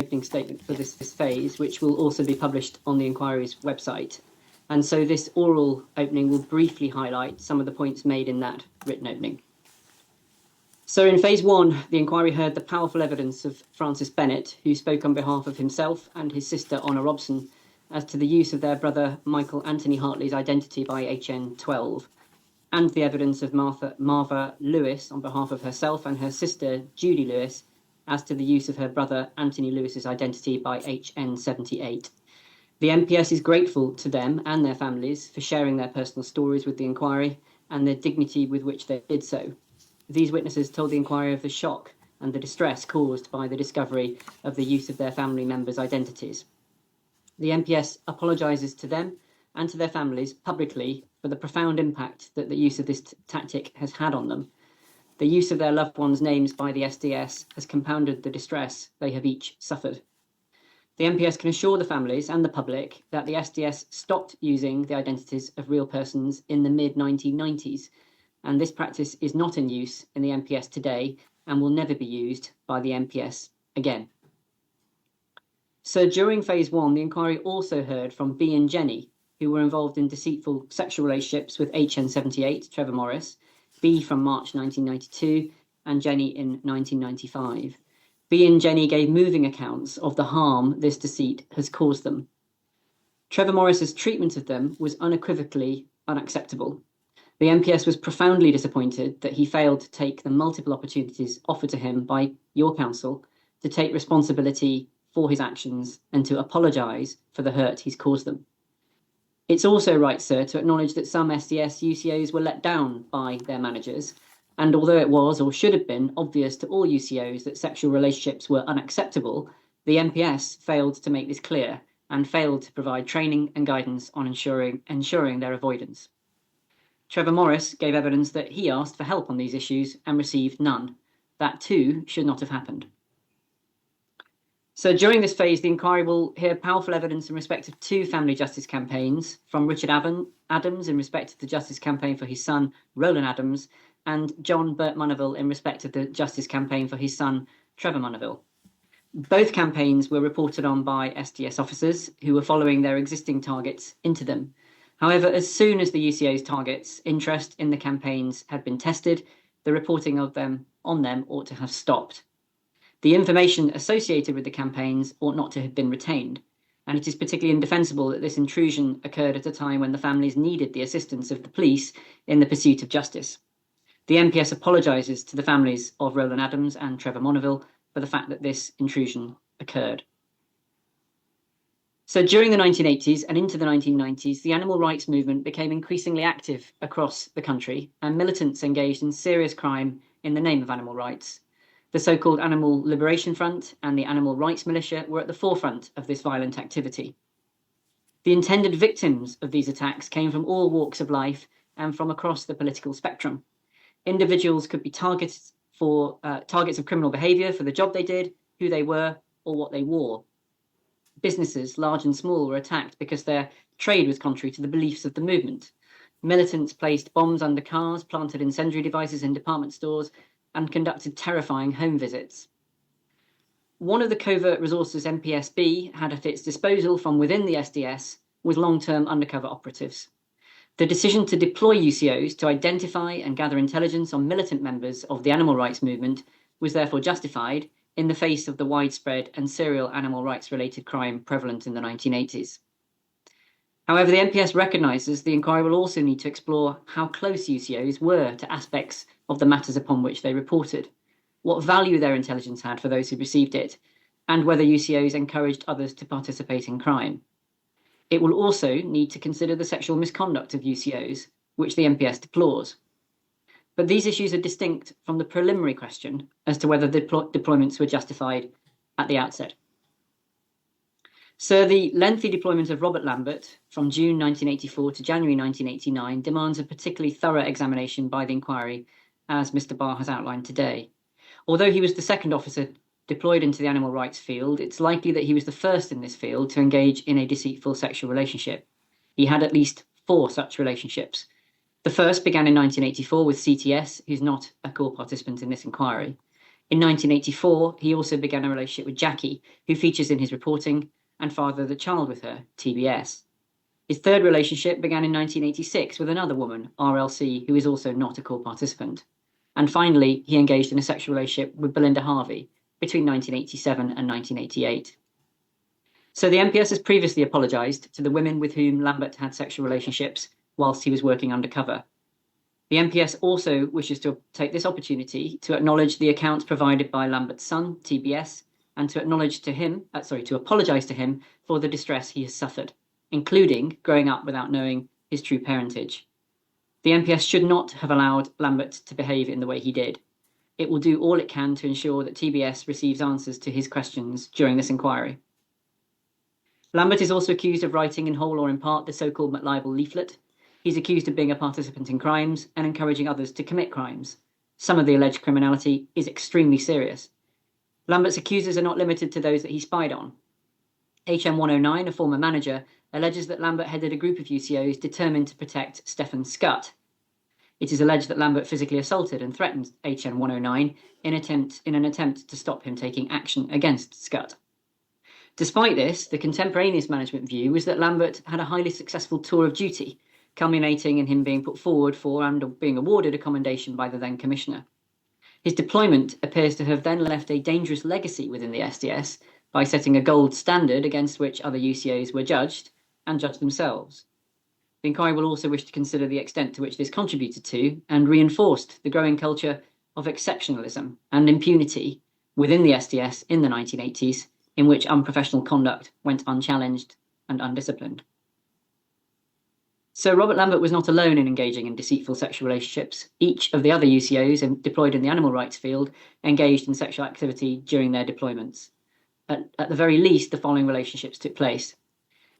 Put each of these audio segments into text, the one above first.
opening statement for this phase, which will also be published on the inquiry's website. And so this oral opening will briefly highlight some of the points made in that written opening. So in phase one, the inquiry heard the powerful evidence of Francis Bennett, who spoke on behalf of himself and his sister Honor Robson as to the use of their brother Michael Anthony Hartley's identity by HN12, and the evidence of Marva Lewis on behalf of herself and her sister Judy Lewis as to the use of her brother Anthony Lewis's identity by HN78. The MPS is grateful to them and their families for sharing their personal stories with the inquiry and the dignity with which they did so. These witnesses told the inquiry of the shock and the distress caused by the discovery of the use of their family members' identities. The MPS apologises to them and to their families publicly for the profound impact that the use of this tactic has had on them. The use of their loved ones' names by the SDS has compounded the distress they have each suffered. The MPS can assure the families and the public that the SDS stopped using the identities of real persons in the mid-1990s, and this practice is not in use in the MPS today and will never be used by the MPS again. So during phase one, the inquiry also heard from B and Jenny, who were involved in deceitful sexual relationships with HN78, Trevor Morris, B from March 1992, and Jenny in 1995. B and Jenny gave moving accounts of the harm this deceit has caused them. Trevor Morris's treatment of them was unequivocally unacceptable. The MPS was profoundly disappointed that he failed to take the multiple opportunities offered to him by your council to take responsibility for his actions and to apologise for the hurt he's caused them. It's also right, sir, to acknowledge that some SDS UCOs were let down by their managers, and although it was or should have been obvious to all UCOs that sexual relationships were unacceptable, the MPS failed to make this clear and failed to provide training and guidance on ensuring their avoidance. Trevor Morris gave evidence that he asked for help on these issues and received none. That too should not have happened. So during this phase, the inquiry will hear powerful evidence in respect of two family justice campaigns, from Richard Adams in respect of the justice campaign for his son, Roland Adams, and John Burt Munnaville in respect of the justice campaign for his son, Trevor Munnaville. Both campaigns were reported on by SDS officers who were following their existing targets into them. However, as soon as the UCO's targets' interest in the campaigns had been tested, the reporting of them on them ought to have stopped. The information associated with the campaigns ought not to have been retained, and it is particularly indefensible that this intrusion occurred at a time when the families needed the assistance of the police in the pursuit of justice. The MPS apologises to the families of Roland Adams and Trevor Munnaville for the fact that this intrusion occurred. So during the 1980s and into the 1990s, the animal rights movement became increasingly active across the country, and militants engaged in serious crime in the name of animal rights. The so-called Animal Liberation Front and the Animal Rights Militia were at the forefront of this violent activity. The intended victims of these attacks came from all walks of life and from across the political spectrum. Individuals could be targets of criminal behaviour for the job they did, who they were, or what they wore. Businesses, large and small, were attacked because their trade was contrary to the beliefs of the movement. Militants placed bombs under cars, planted incendiary devices in department stores, and conducted terrifying home visits. One of the covert resources MPSB had at its disposal from within the SDS was long-term undercover operatives. The decision to deploy UCOs to identify and gather intelligence on militant members of the animal rights movement was therefore justified in the face of the widespread and serial animal rights-related crime prevalent in the 1980s. However, the MPS recognises the inquiry will also need to explore how close UCOs were to aspects of the matters upon which they reported, what value their intelligence had for those who received it, and whether UCOs encouraged others to participate in crime. It will also need to consider the sexual misconduct of UCOs, which the MPS deplores. But these issues are distinct from the preliminary question as to whether the deployments were justified at the outset. So the lengthy deployment of Robert Lambert from June 1984 to January 1989 demands a particularly thorough examination by the inquiry, as Mr. Barr has outlined today. Although he was the second officer deployed into the animal rights field, it's likely that he was the first in this field to engage in a deceitful sexual relationship. He had at least 4 such relationships. The first began in 1984 with CTS, who's not a core participant in this inquiry. In 1984, he also began a relationship with Jackie, who features in his reporting, and fathered a child with her, TBS. His third relationship began in 1986 with another woman, RLC, who is also not a core participant. And finally, he engaged in a sexual relationship with Belinda Harvey between 1987 and 1988. So the MPS has previously apologised to the women with whom Lambert had sexual relationships whilst he was working undercover. The MPS also wishes to take this opportunity to acknowledge the accounts provided by Lambert's son, TBS, and to apologise to him for the distress he has suffered, including growing up without knowing his true parentage. The MPS should not have allowed Lambert to behave in the way he did. It will do all it can to ensure that TBS receives answers to his questions during this inquiry. Lambert is also accused of writing in whole or in part the so-called McLibel leaflet. He's accused of being a participant in crimes and encouraging others to commit crimes. Some of the alleged criminality is extremely serious. Lambert's accusers are not limited to those that he spied on. HM 109, a former manager, alleges that Lambert headed a group of UCOs determined to protect Stefan Scutt. It is alleged that Lambert physically assaulted and threatened HM 109 in an attempt to stop him taking action against Scutt. Despite this, the contemporaneous management view was that Lambert had a highly successful tour of duty, culminating in him being put forward for and being awarded a commendation by the then commissioner. His deployment appears to have then left a dangerous legacy within the SDS by setting a gold standard against which other UCOs were judged and judged themselves. The inquiry will also wish to consider the extent to which this contributed to and reinforced the growing culture of exceptionalism and impunity within the SDS in the 1980s, in which unprofessional conduct went unchallenged and undisciplined. So Robert Lambert was not alone in engaging in deceitful sexual relationships. Each of the other UCOs deployed in the animal rights field engaged in sexual activity during their deployments. At the very least, the following relationships took place.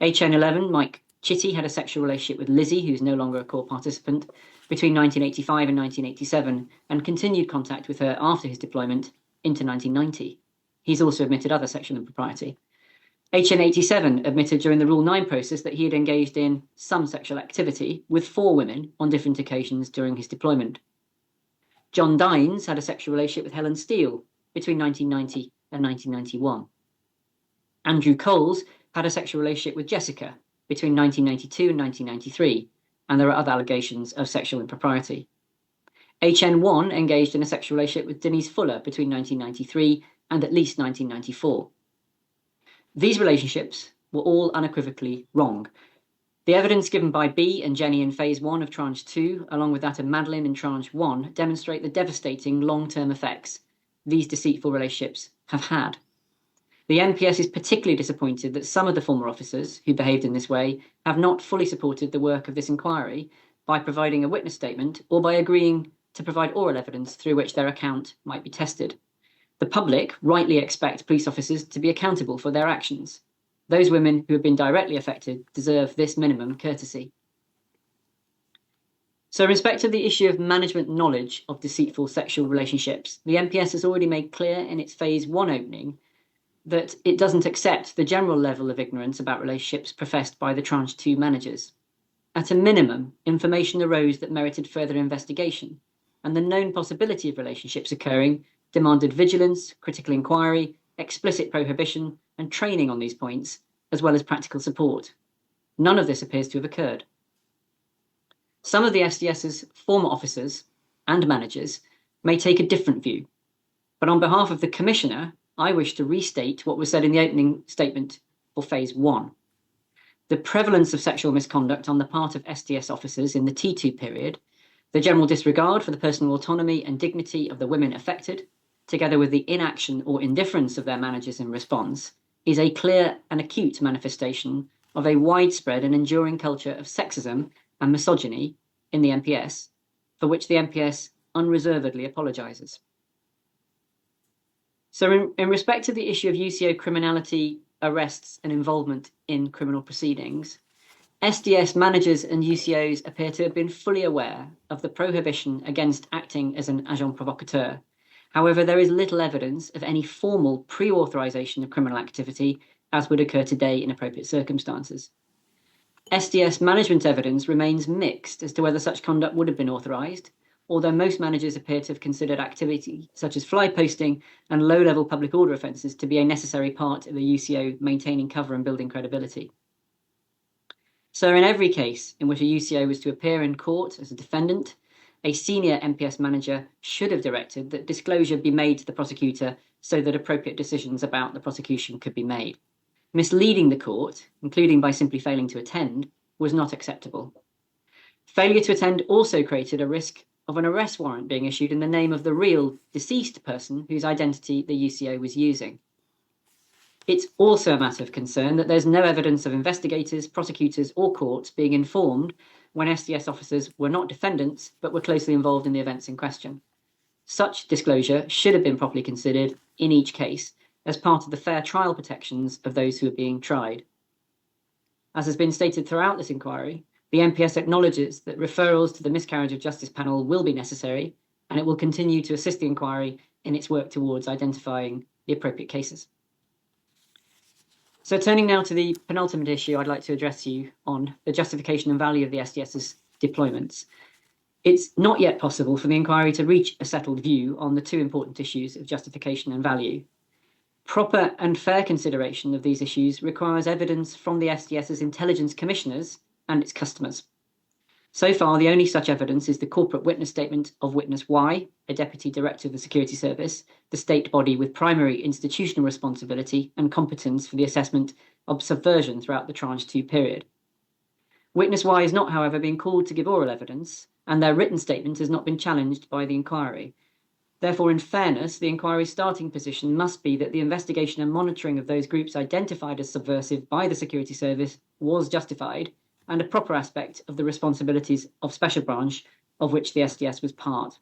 HN11, Mike Chitty, had a sexual relationship with Lizzie, who's no longer a core participant, between 1985 and 1987, and continued contact with her after his deployment into 1990. He's also admitted other sexual impropriety. HN87 admitted during the Rule 9 process that he had engaged in some sexual activity with 4 women on different occasions during his deployment. John Dines had a sexual relationship with Helen Steele between 1990 and 1991. Andrew Coles had a sexual relationship with Jessica between 1992 and 1993, and there are other allegations of sexual impropriety. HN1 engaged in a sexual relationship with Denise Fuller between 1993 and at least 1994. These relationships were all unequivocally wrong. The evidence given by B and Jenny in Phase 1 of Tranche 2, along with that of Madeline in Tranche 1, demonstrate the devastating long-term effects these deceitful relationships have had. The NPS is particularly disappointed that some of the former officers who behaved in this way have not fully supported the work of this inquiry by providing a witness statement or by agreeing to provide oral evidence through which their account might be tested. The public rightly expect police officers to be accountable for their actions. Those women who have been directly affected deserve this minimum courtesy. So in respect of the issue of management knowledge of deceitful sexual relationships, the MPS has already made clear in its Phase 1 opening that it doesn't accept the general level of ignorance about relationships professed by the Tranche 2 managers. At a minimum, information arose that merited further investigation, and the known possibility of relationships occurring demanded vigilance, critical inquiry, explicit prohibition, and training on these points, as well as practical support. None of this appears to have occurred. Some of the SDS's former officers and managers may take a different view, but on behalf of the Commissioner, I wish to restate what was said in the opening statement for Phase 1. The prevalence of sexual misconduct on the part of SDS officers in the T2 period, the general disregard for the personal autonomy and dignity of the women affected, together with the inaction or indifference of their managers in response, is a clear and acute manifestation of a widespread and enduring culture of sexism and misogyny in the MPS, for which the MPS unreservedly apologises. So in respect to the issue of UCO criminality, arrests and involvement in criminal proceedings, SDS managers and UCOs appear to have been fully aware of the prohibition against acting as an agent provocateur. However, there is little evidence of any formal pre-authorisation of criminal activity as would occur today in appropriate circumstances. SDS management evidence remains mixed as to whether such conduct would have been authorised although most managers appear to have considered activity such as fly posting and low-level public order offences to be a necessary part of the UCO maintaining cover and building credibility. So in every case in which a UCO was to appear in court as a defendant, a senior MPS manager should have directed that disclosure be made to the prosecutor so that appropriate decisions about the prosecution could be made. Misleading the court, including by simply failing to attend, was not acceptable. Failure to attend also created a risk of an arrest warrant being issued in the name of the real deceased person whose identity the UCO was using. It's also a matter of concern that there's no evidence of investigators, prosecutors, or courts being informed when SDS officers were not defendants but were closely involved in the events in question. Such disclosure should have been properly considered in each case as part of the fair trial protections of those who are being tried. As has been stated throughout this inquiry, the MPS acknowledges that referrals to the Miscarriage of Justice panel will be necessary, and it will continue to assist the inquiry in its work towards identifying the appropriate cases. So turning now to the penultimate issue I'd like to address you on, the justification and value of the SDS's deployments. It's not yet possible for the inquiry to reach a settled view on the two important issues of justification and value. Proper and fair consideration of these issues requires evidence from the SDS's intelligence commissioners and its customers. So far, the only such evidence is the corporate witness statement of Witness Y, a Deputy Director of the Security Service, the state body with primary institutional responsibility and competence for the assessment of subversion throughout the Tranche 2 period. Witness Y is not, however, being called to give oral evidence, and their written statement has not been challenged by the inquiry. Therefore, in fairness, the inquiry's starting position must be that the investigation and monitoring of those groups identified as subversive by the Security Service was justified, and a proper aspect of the responsibilities of Special Branch, of which the SDS was part.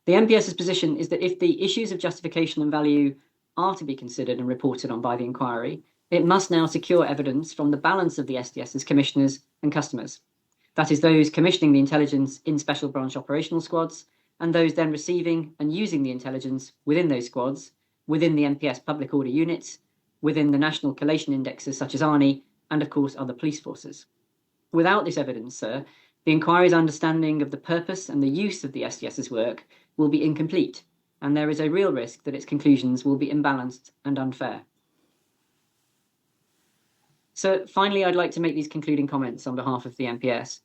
The MPS's position is that if the issues of justification and value are to be considered and reported on by the inquiry, it must now secure evidence from the balance of the SDS's commissioners and customers. That is, those commissioning the intelligence in Special Branch operational squads, and those then receiving and using the intelligence within those squads, within the MPS public order units, within the national collation indexes such as ARNI, and of course other police forces. Without this evidence, sir, the inquiry's understanding of the purpose and the use of the SDS's work will be incomplete, and there is a real risk that its conclusions will be imbalanced and unfair. So finally, I'd like to make these concluding comments on behalf of the MPS.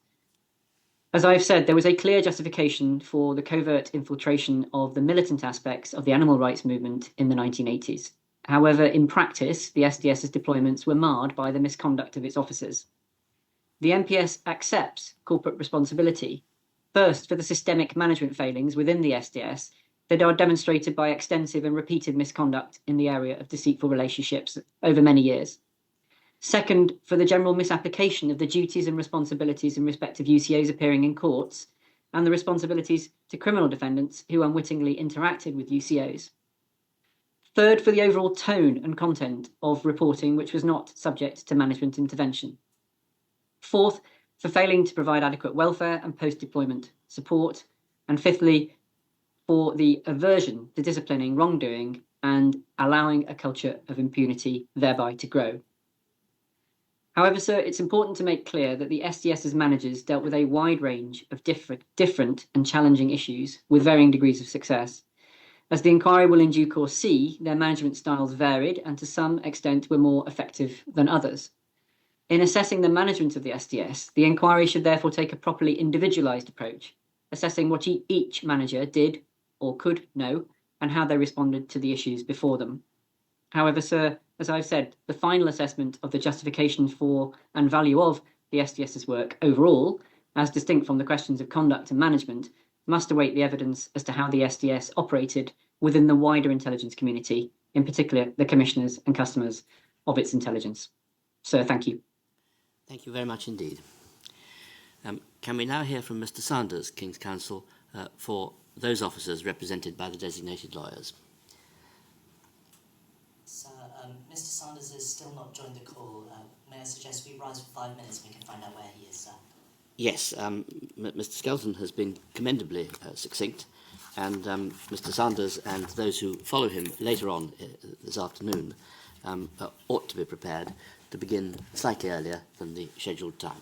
As I've said, there was a clear justification for the covert infiltration of the militant aspects of the animal rights movement in the 1980s. However, in practice, the SDS's deployments were marred by the misconduct of its officers. The MPS accepts corporate responsibility, first for the systemic management failings within the SDS that are demonstrated by extensive and repeated misconduct in the area of deceitful relationships over many years. Second, for the general misapplication of the duties and responsibilities in respect of UCOs appearing in courts, and the responsibilities to criminal defendants who unwittingly interacted with UCOs. Third, for the overall tone and content of reporting which was not subject to management intervention. Fourth, for failing to provide adequate welfare and post-deployment support. And fifthly, for the aversion to disciplining wrongdoing and allowing a culture of impunity thereby to grow. However, sir, it's important to make clear that the SDS's managers dealt with a wide range of different and challenging issues with varying degrees of success. As the inquiry will in due course see, their management styles varied and to some extent were more effective than others. In assessing the management of the SDS, the inquiry should therefore take a properly individualised approach, assessing what each manager did or could know and how they responded to the issues before them. However, sir, as I've said, the final assessment of the justification for and value of the SDS's work overall, as distinct from the questions of conduct and management, must await the evidence as to how the SDS operated within the wider intelligence community, in particular the commissioners and customers of its intelligence. Sir, thank you. Thank you very much indeed. Can we now hear from Mr. Sanders, King's Counsel, for those officers represented by the designated lawyers? Sir, Mr. Sanders has still not joined the call. May I suggest we rise for 5 minutes and we can find out where he is, sir? Yes, Mr. Skelton has been commendably succinct, and Mr. Sanders and those who follow him later on this afternoon ought to be prepared to begin slightly earlier than the scheduled time.